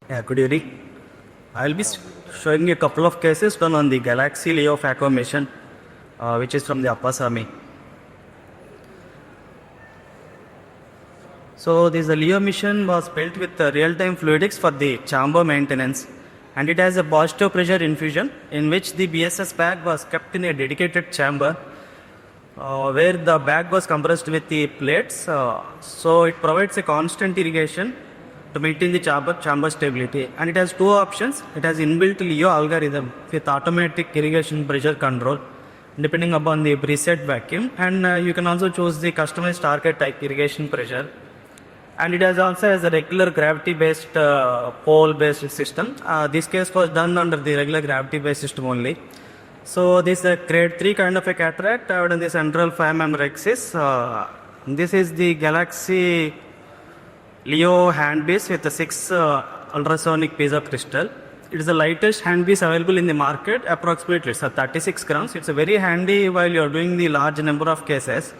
Yeah, good evening. I'll be showing you a couple of cases done on the Galaxy Leo Phaco mission, which is from the APOS2025. So this Leo mission was built with real-time fluidics for the chamber maintenance, and it has a positive pressure infusion in which the BSS bag was kept in a dedicated chamber where the bag was compressed with the plates. So it provides a constant irrigation to maintain the chamber stability, and it has two options. It has inbuilt Leo algorithm with automatic irrigation pressure control depending upon the preset vacuum, and you can also choose the customized target type irrigation pressure. And it has also has a regular gravity based pole based system. This case was done under the regular gravity based system only. So this is a grade 3 kind of a cataract out in the central 5mm axis. This is the Galaxy Leo handpiece with a 6 ultrasonic piece of crystal. It is the lightest handpiece available in the market, approximately it's 36 grams. It's a very handy while you are doing the large number of cases.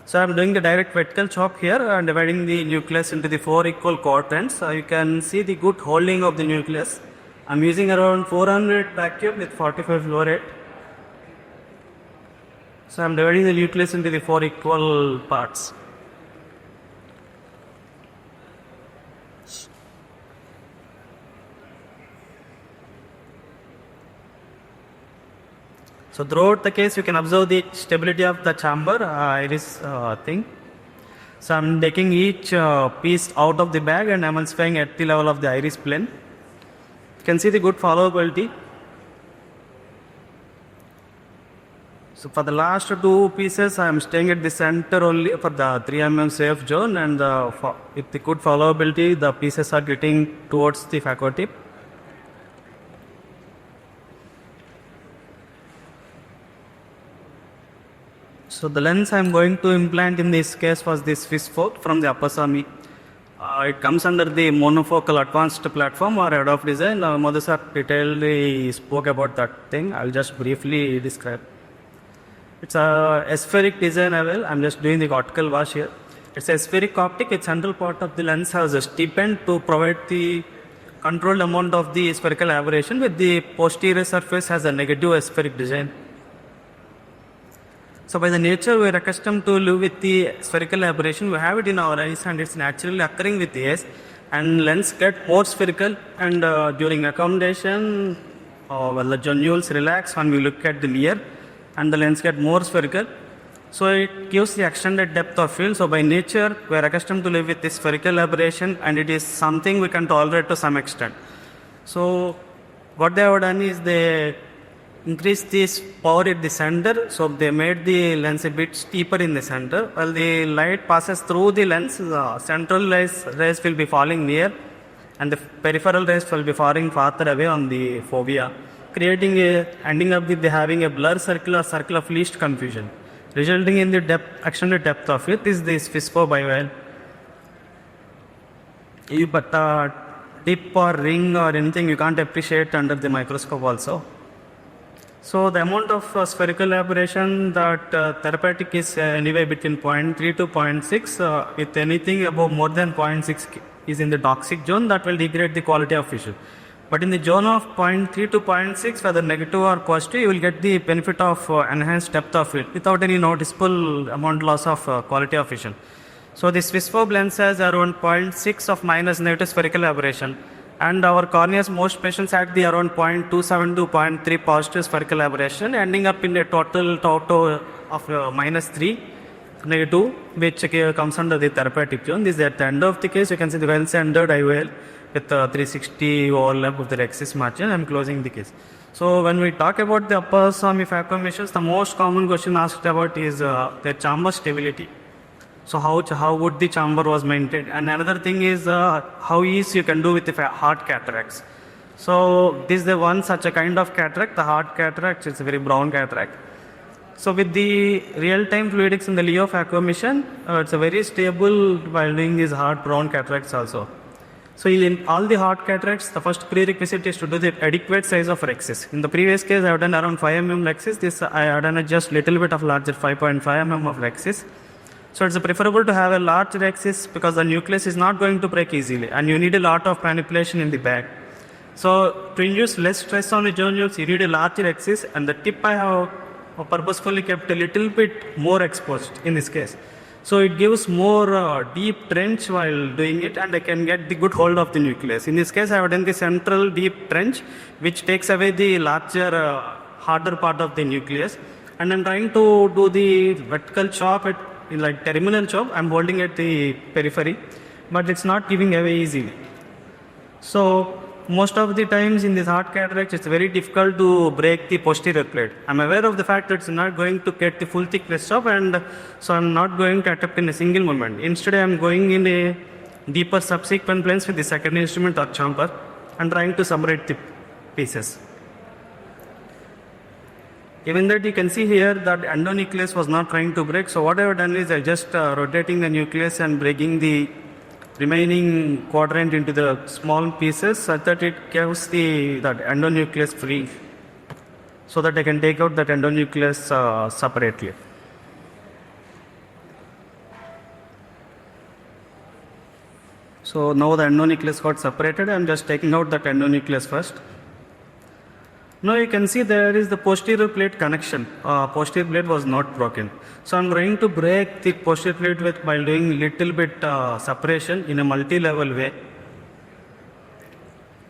So I am doing the direct vertical chop here and dividing the nucleus into the 4 equal quadrants. You can see the good holding of the nucleus. I am using around 400 vacuum with 45 flow rate. So I am dividing the nucleus into the 4 equal parts. So throughout the case, you can observe the stability of the chamber iris thing. So I'm taking each piece out of the bag and emulsifying at the level of the iris plane. You can see the good followability. So for the last two pieces, I am staying at the center only for the 3mm safe zone, and with the good followability, the pieces are getting towards the Phaco tip. So the lens I am going to implant in this case was this Phob from the APOS2025. It comes under the monofocal advanced platform or head of design. Madhu sir detailedly spoke about that thing. I'll just briefly describe. It's a spheric design I am just doing the cortical wash here. It's a spheric optic. Its central part of the lens has a steepened to provide the controlled amount of the spherical aberration, with the posterior surface has a negative spheric design. So by the nature we are accustomed to live with the spherical aberration. We have it in our eyes and it's naturally occurring with age, and lens get more spherical, and during accommodation the granules relax when we look at the mirror and the lens get more spherical. So it gives the extended depth of field. So by nature we are accustomed to live with this spherical aberration, and it is something we can tolerate to some extent. So what they have done is they increase this power at the center, so they made the lens a bit steeper in the center. While the light passes through the lens, the central rays will be falling near, and the peripheral rays will be falling farther away on the fovea, ending up with having a blur circle or circle of least confusion, resulting in the extended depth of it. Is this Phob IOL. But dip or ring or anything you can't appreciate under the microscope also. So the amount of spherical aberration that therapeutic is anyway between 0.3 to 0.6. With anything above more than 0.6 is in the toxic zone, that will degrade the quality of vision. But in the zone of 0.3 to 0.6, whether negative or positive, you will get the benefit of enhanced depth of field without any noticeable amount loss of quality of vision. So this Phob lens has around 0.6 of minus negative spherical aberration, and our corneas, most patients had the around 0.27 to 0.3 positive spherical aberration, ending up in a total of -3 negative, which comes under the therapeutic zone. This is at the end of the case. You can see the well-centered IOL with 360 overlap of the axis margin. I am closing the case. So when we talk about the APOS2025 Phaco missions, the most common question asked about is the chamber stability. So how would the chamber was maintained? And another thing is how easy you can do with the hard cataracts. So this is the one such a kind of cataract, the hard cataract. It's a very brown cataract. So with the real-time fluidics in the Leo Phaco mission, it's a very stable while doing these hard brown cataracts also. So in all the hard cataracts, the first prerequisite is to do the adequate size of axis. In the previous case, I have done around 5 mm axis. This I have done just little bit of larger 5.5 mm of axis. So it's preferable to have a larger axis because the nucleus is not going to break easily and you need a lot of manipulation in the back. So to induce less stress on the journals, you need a larger axis, and the tip I have purposefully kept a little bit more exposed in this case. So it gives more deep trench while doing it, and I can get the good hold of the nucleus. In this case, I have done the central deep trench, which takes away the larger, harder part of the nucleus. And I'm trying to do the vertical chop at like terminal chop. I'm holding at the periphery, but it's not giving away easily. So most of the times in this hard cataract, it's very difficult to break the posterior plate. I'm aware of the fact that it's not going to get the full thickness chop, and so I'm not going to attempt in a single moment. Instead, I'm going in a deeper subsequent planes with the second instrument or chamber and trying to separate the pieces. Even that you can see here that endonucleus was not trying to break. So what I have done is I just rotating the nucleus and breaking the remaining quadrant into the small pieces such that it gives that endonucleus free, so that I can take out that endonucleus separately. So now the endonucleus got separated. I am just taking out that endonucleus first. Now you can see there is the posterior plate connection. Posterior plate was not broken. So I'm trying to break the posterior plate by doing little bit separation in a multi-level way.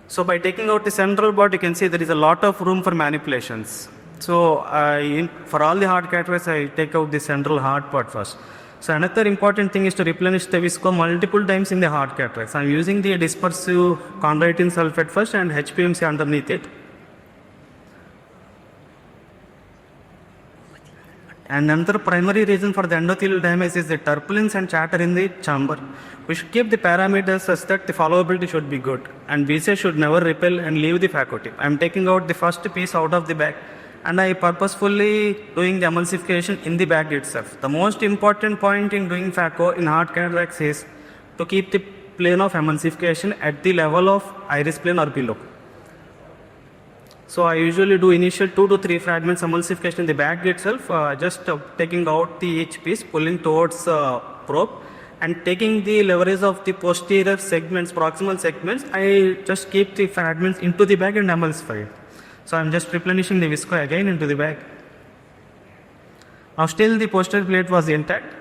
So by taking out the central part, you can see there is a lot of room for manipulations. So for all the hard cataracts, I take out the central hard part first. So another important thing is to replenish the visco multiple times in the hard cataracts. I'm using the dispersive chondroitin sulfate first and HPMC underneath it. And another primary reason for the endothelial damage is the turbulence and chatter in the chamber. We should keep the parameters such that the followability should be good, and VC should never repel and leave the Phaco tip. I am taking out the first piece out of the bag, and I purposefully doing the emulsification in the bag itself. The most important point in doing Phaco in hard cataracts is to keep the plane of emulsification at the level of iris plane or below. So I usually do initial 2 to 3 fragments emulsification in the bag itself, just taking out each piece, pulling towards probe, and taking the leverage of the posterior segments, proximal segments. I just keep the fragments into the bag and emulsify it. So I'm just replenishing the visco again into the bag. Now still the posterior plate was intact.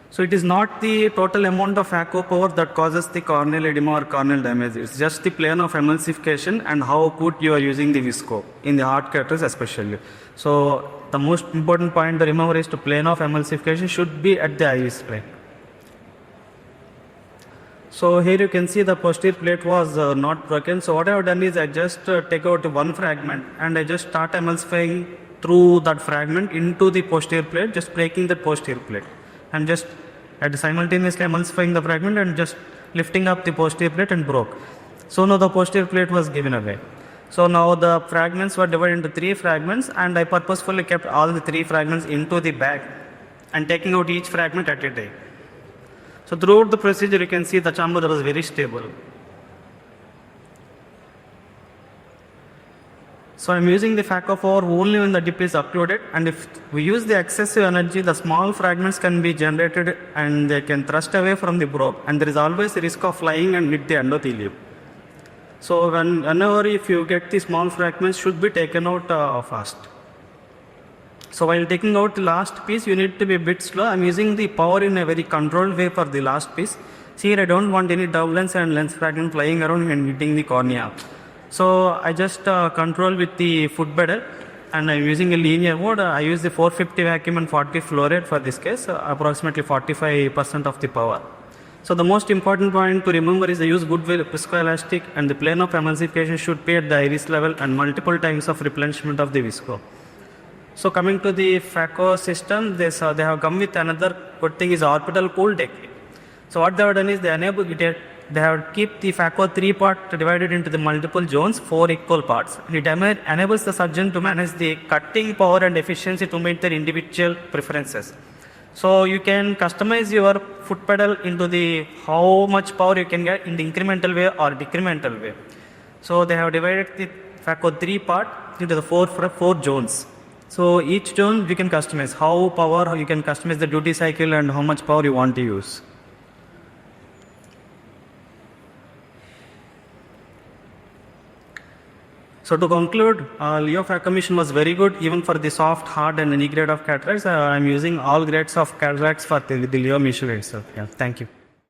So it is not the total amount of Phaco power that causes the corneal edema or corneal damage. It's just the plane of emulsification and how good you are using the visco in the hard cataracts especially. So the most important point to remember is the plane of emulsification should be at the iris plane. So here you can see the posterior plate was not broken. So what I have done is I just take out one fragment and I just start emulsifying through that fragment into the posterior plate, just breaking the posterior plate. And just simultaneously emulsifying the fragment and just lifting up the posterior plate and broke. So now the posterior plate was given away. So now the fragments were divided into 3 fragments, and I purposefully kept all the 3 fragments into the bag and taking out each fragment at a time. So throughout the procedure you can see the chamber was very stable. So I'm using the Phaco power only when the dip is occluded, and if we use the excessive energy, the small fragments can be generated and they can thrust away from the probe, and there is always a risk of flying and hit the endothelium. So whenever if you get the small fragments, should be taken out fast. So while taking out the last piece, you need to be a bit slow. I'm using the power in a very controlled way for the last piece. See here I don't want any turbulence and lens fragment flying around and hitting the cornea. So I just control with the foot pedal, and I'm using a linear mode. I use the 450 vacuum and 40 flow rate for this case, approximately 45% of the power. So the most important point to remember is I use good viscoelastic, and the plane of emulsification should be at the iris level and multiple times of replenishment of the visco. So coming to the Phaco system, they have come with another good thing is orbital cool technique. So what they have done is they have keep the Phaco 3 part divided into the multiple zones, 4 equal parts. It enables the surgeon to manage the cutting power and efficiency to meet their individual preferences. So you can customize your foot pedal into the how much power you can get in the incremental way or decremental way. So they have divided the Phaco 3 part into the four zones. So each zone we can customize how power, you can customize the duty cycle and how much power you want to use. So to conclude, Leo Phaco machine was very good even for the soft, hard and any grade of cataracts. I am using all grades of cataracts for the Leo machine itself. Yeah, thank you.